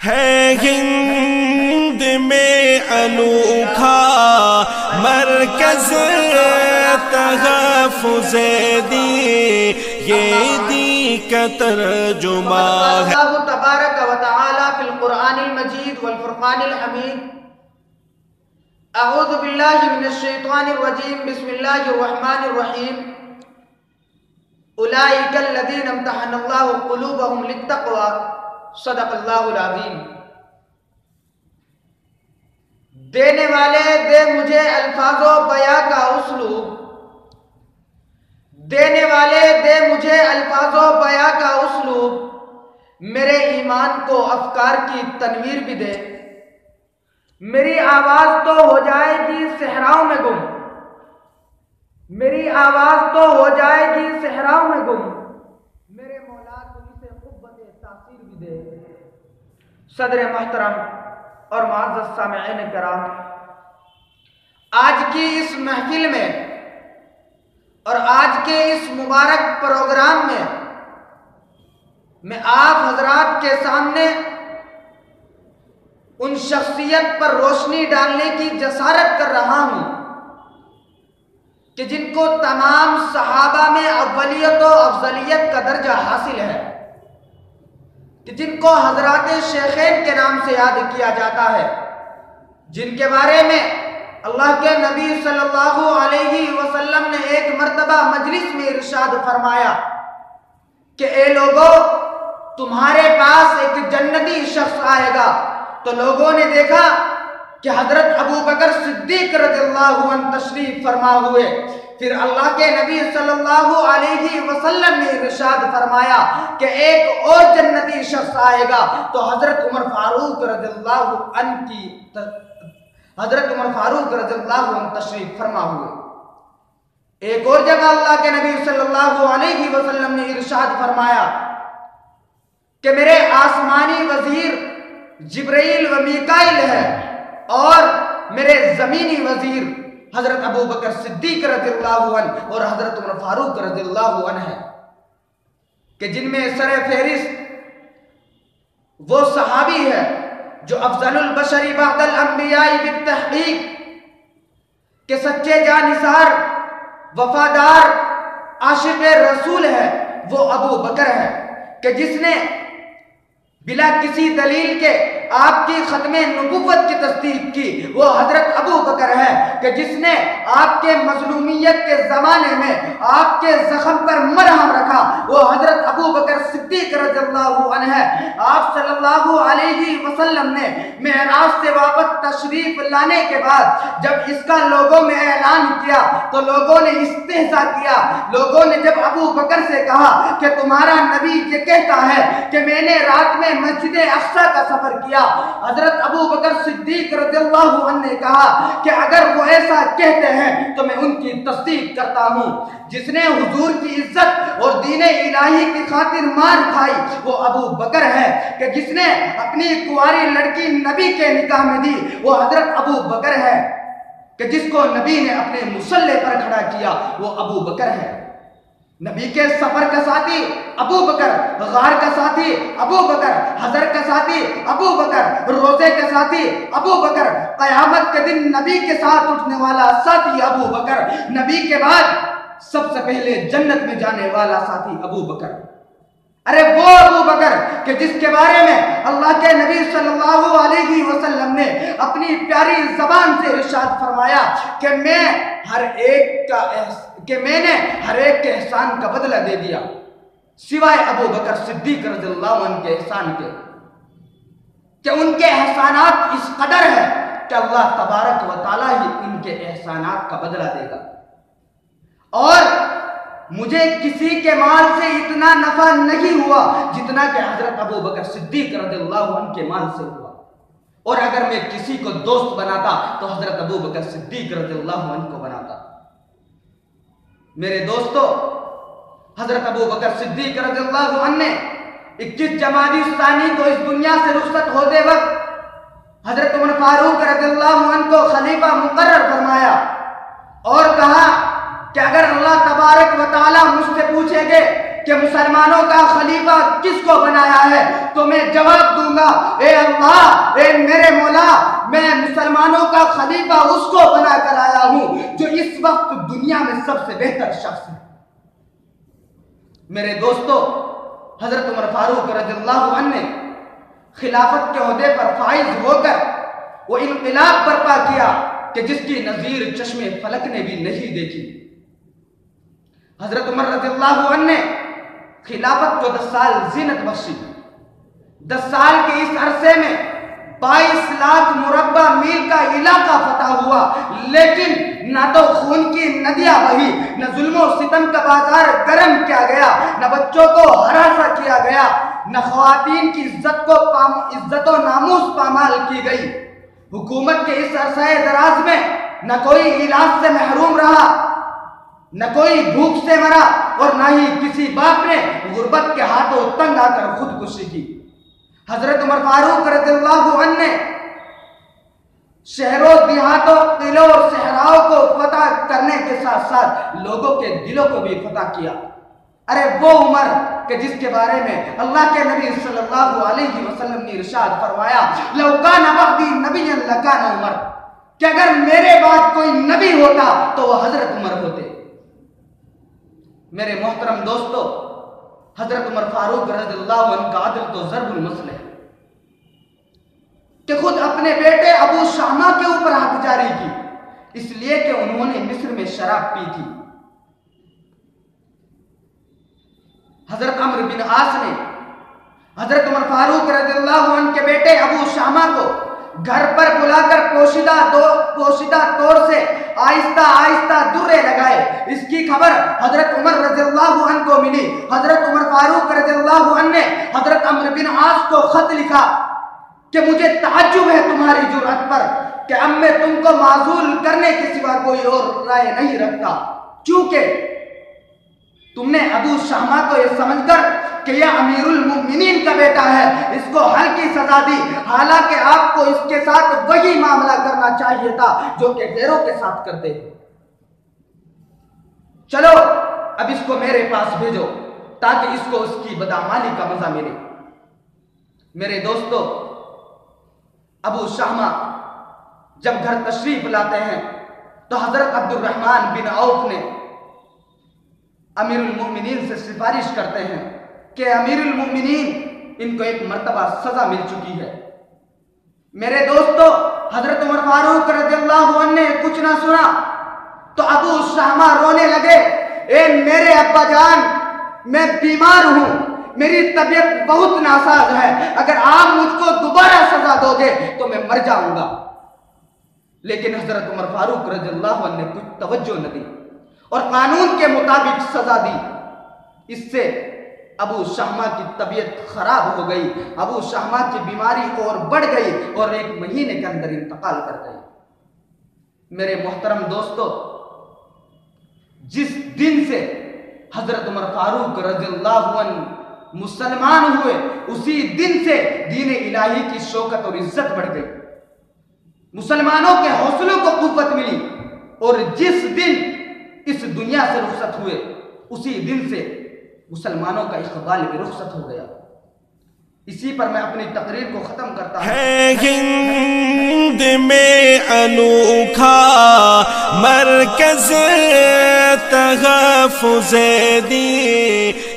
ہے ہند میں انوکھا مرکز تحفظ دی، یہ دی کا ترجمہ ہے۔ اللہ تبارک و تعالی فی القرآن المجید والفرقان الحمید۔ اعوذ باللہ من الشیطان الرجیم، بسم اللہ الرحمن الرحیم۔ اولئک الذین امتحن اللہ قلوبہم للتقوی، صدق اللہ العظیم۔ دینے والے دے مجھے الفاظ و بیاں کا اسلوب، دینے والے دے مجھے الفاظ و بیاں کا اسلوب، میرے ایمان کو افکار کی تنویر بھی دے۔ میری آواز تو ہو جائے گی صحراؤں میں گم، میری آواز تو ہو جائے گی صحراؤں میں گم، میرے مولا تجھ سے قوت تاثیر بھی دے۔ صدر محترم اور معزز سامعین کرام، آج کی اس محفل میں اور آج کے اس مبارک پروگرام میں آپ حضرات کے سامنے ان شخصیت پر روشنی ڈالنے کی جسارت کر رہا ہوں کہ جن کو تمام صحابہ میں اولیت و افضلیت کا درجہ حاصل ہے، کہ جن کو حضرات شیخین کے نام سے یاد کیا جاتا ہے، جن کے بارے میں اللہ کے نبی صلی اللہ علیہ وسلم نے ایک مرتبہ مجلس میں ارشاد فرمایا کہ اے لوگو، تمہارے پاس ایک جنتی شخص آئے گا۔ تو لوگوں نے دیکھا کہ حضرت ابو بکر صدیق رضی اللہ عنہ تشریف فرما ہوئے۔ پھر اللہ کے نبی صلی اللہ علیہ وسلم نے ارشاد فرمایا کہ ایک اور جنتی شخص آئے گا، تو حضرت عمر فاروق رضی اللہ عنہ تشریف فرما ہوئے۔ ایک اور جگہ اللہ کے نبی صلی اللہ علیہ وسلم نے ارشاد فرمایا کہ میرے آسمانی وزیر جبرائیل و میکائیل ہے اور میرے زمینی وزیر حضرت ابو بکر صدیق رضی اللہ عنہ اور حضرت عمر فاروق رضی اللہ عنہ ہے، کہ جن میں سر فہرست وہ صحابی ہے جو افضل البشر بعد الانبیاء بالتحقیق، کہ سچے جانثار وفادار عاشق رسول ہے، وہ ابو بکر ہے، کہ جس نے بلا کسی دلیل کے آپ کی ختم نبوت کی تصدیق کی، وہ حضرت ابو بکر ہے، کہ جس نے آپ کے مظلومیت کے زمانے میں آپ کے زخم پر مرہم رکھا، وہ حضرت ابو بکر صدیق رضی اللہ عنہ ہے۔ آپ صلی اللہ علیہ وسلم نے معراج سے واپس تشریف لانے کے بعد جب اس کا لوگوں میں اعلان کیا تو لوگوں نے استہزاء کیا۔ لوگوں نے جب ابو بکر سے کہا کہ تمہارا نبی یہ کہتا ہے کہ میں نے رات میں مسجد اقصی کا سفر کیا، حضرت ابو بکر صدیق رضی اللہ عنہ نے کہا کہ اگر وہ ایسا کہتے ہیں تو میں ان کی تصدیق کرتا ہوں۔ جس نے حضور کی عزت اور دین الہی کی خاطر مار کھائی وہ ابو بکر ہے، کہ جس نے اپنی کنواری لڑکی نبی کے نکاح میں دی وہ حضرت ابو بکر ہے، کہ جس کو نبی نے اپنے مصلی پر کھڑا کیا وہ ابو بکر ہے۔ نبی کے سفر کا ساتھی ابو بکر، غار کا ساتھی ابو بکر، حضر کا ساتھی ابو بکر، روزے کا ساتھی ابو بکر، قیامت کے دن نبی کے ساتھ اٹھنے والا ساتھی ابو بکر، نبی کے بعد سب سے پہلے جنت میں جانے والا ساتھی ابو بکر۔ ارے وہ ابو بکر کہ جس کے بارے میں اللہ کے نبی صلی اللہ علیہ وسلم نے اپنی پیاری زبان سے ارشاد فرمایا کہ میں نے ہر ایک کے احسان کا بدلہ دے دیا سوائے ابو بکر صدیق رضی اللہ عنہ کے احسان کے، کہ ان کے احسانات اس قدر ہے کہ اللہ تبارک و تعالی ہی ان کے احسانات کا بدلہ دے گا۔ اور مجھے کسی کے مال سے اتنا نفع نہیں ہوا جتنا کہ حضرت ابو بکر صدیق رضی اللہ عنہ کے مال سے ہوا، اور اگر میں کسی کو دوست بناتا تو حضرت ابو بکر صدیق رضی اللہ عنہ کو بناتا۔ میرے دوستو، حضرت ابو بکر صدیق رضی اللہ عنہ نے 21 جمادی الثانی کو اس دنیا سے رخصت ہوتے وقت حضرت عمر فاروق رضی اللہ عنہ کو خلیفہ مقرر فرمایا اور کہا کہ اگر اللہ تبارک و تعالی مجھ سے پوچھیں گے کہ مسلمانوں کا خلیفہ کس کو بنایا ہے تو میں جواب دوں گا، اے اللہ، اے میرے مولا، میں مسلمانوں کا خلیفہ اس کو بنا کر آیا ہوں جو اس وقت دنیا میں سب سے بہتر شخص ہے۔ میرے دوستو، حضرت عمر فاروق رضی اللہ عنہ نے خلافت کے عہدے پر فائز ہو کر وہ انقلاب برپا کیا کہ جس کی نظیر چشم فلک نے بھی نہیں دیکھی۔ حضرت عمر رضی اللہ عنہ نے خلافت کو 10 سال زینت بخشی۔ 10 سال کے اس عرصے میں 22 لاکھ مربع میل کا علاقہ فتح ہوا، لیکن نہ تو خون کی ندیاں بہی، نہ ظلم و ستم کا بازار گرم کیا گیا، نہ بچوں کو ہراساں کیا گیا، نہ خواتین کی عزت و ناموس پامال کی گئی۔ حکومت کے اس عرصہ دراز میں نہ کوئی علاج سے محروم رہا، نہ کوئی بھوک سے مرا، اور نہ ہی کسی باپ نے غربت کے ہاتھوں تنگ آ کر خودکشی کی۔ حضرت عمر فاروق رضی اللہ عنہ نے شہروں، دیہاتوں، قلعوں اور صحراؤں کو فتح کرنے کے ساتھ ساتھ لوگوں کے دلوں کو بھی فتح کیا۔ ارے وہ عمر کہ جس کے بارے میں اللہ کے نبی صلی اللہ علیہ وسلم نے ارشاد فرمایا، لو کان بعدی نبی لکان عمر، کہ اگر میرے بعد کوئی نبی ہوتا تو وہ حضرت عمر ہوتے۔ میرے محترم دوستو، حضرت عمر فاروق رضی اللہ عنہ کا عدل تو ضرب المثل ہے کہ خود اپنے بیٹے ابو شامہ کے اوپر حد جاری کی، اس لیے کہ انہوں نے مصر میں شراب پی تھی۔ حضرت عمرو بن عاص نے حضرت عمر فاروق رضی اللہ عنہ کے بیٹے ابو شامہ کو گھر پر بلا کر پوشیدہ طور سے آہستہ آہستہ درے لگائے۔ اس کی خبر حضرت عمر رضی اللہ عنہ کو ملی۔ حضرت عمر فاروق رضی اللہ عنہ نے حضرت عمرو بن عاص کو خط لکھا کہ مجھے تعجب ہے تمہاری جرأت پر کہ اب میں تم کو معزول کرنے کے سوا کوئی اور رائے نہیں رکھتا، چونکہ تم نے ابو شامہ کو یہ سمجھ کر کہ یہ امیر المؤمنین کا بیٹا ہے، اس کو ہلکی سزا دی، حالانکہ آپ کو اس کے ساتھ وہی معاملہ کرنا چاہیے تھا جو کہ غیروں کے ساتھ کرتے تھے۔ چلو اب اس کو میرے پاس بھیجو تاکہ اس کو اس کی بدعمالی کا مزہ ملے۔ میرے دوستو، ابو شامہ جب گھر تشریف لاتے ہیں تو حضرت عبد الرحمن بن عوف نے امیر المؤمنین سے سفارش کرتے ہیں کہ امیر المؤمنین، ان کو ایک مرتبہ سزا مل چکی ہے۔ میرے دوستو، حضرت عمر فاروق رضی اللہ عنہ نے کچھ نہ سنا تو ابو شامہ رونے لگے، اے میرے ابا جان، میں بیمار ہوں، میری طبیعت بہت ناساز ہے، اگر آپ مجھ کو دوبارہ سزا دو گے تو میں مر جاؤں گا۔ لیکن حضرت عمر فاروق رضی اللہ عنہ نے کچھ توجہ نہ دی اور قانون کے مطابق سزا دی۔ اس سے ابو شامہ کی طبیعت خراب ہو گئی، ابو شامہ کی بیماری اور بڑھ گئی اور 1 مہینے کے اندر انتقال کر گئی۔ میرے محترم دوستو، جس دن سے حضرت عمر فاروق رضی اللہ عنہ مسلمان ہوئے، اسی دن سے دین الہی کی شوکت اور عزت بڑھ گئی، مسلمانوں کے حوصلوں کو قوت ملی، اور جس دن اس دنیا سے رخصت ہوئے اسی دن سے مسلمانوں کا اقبال بھی رخصت ہو گیا۔ اسی پر میں اپنی تقریر کو ختم کرتا ہوں۔ ہے ہند میں انوکھا مرکز تحفظ دین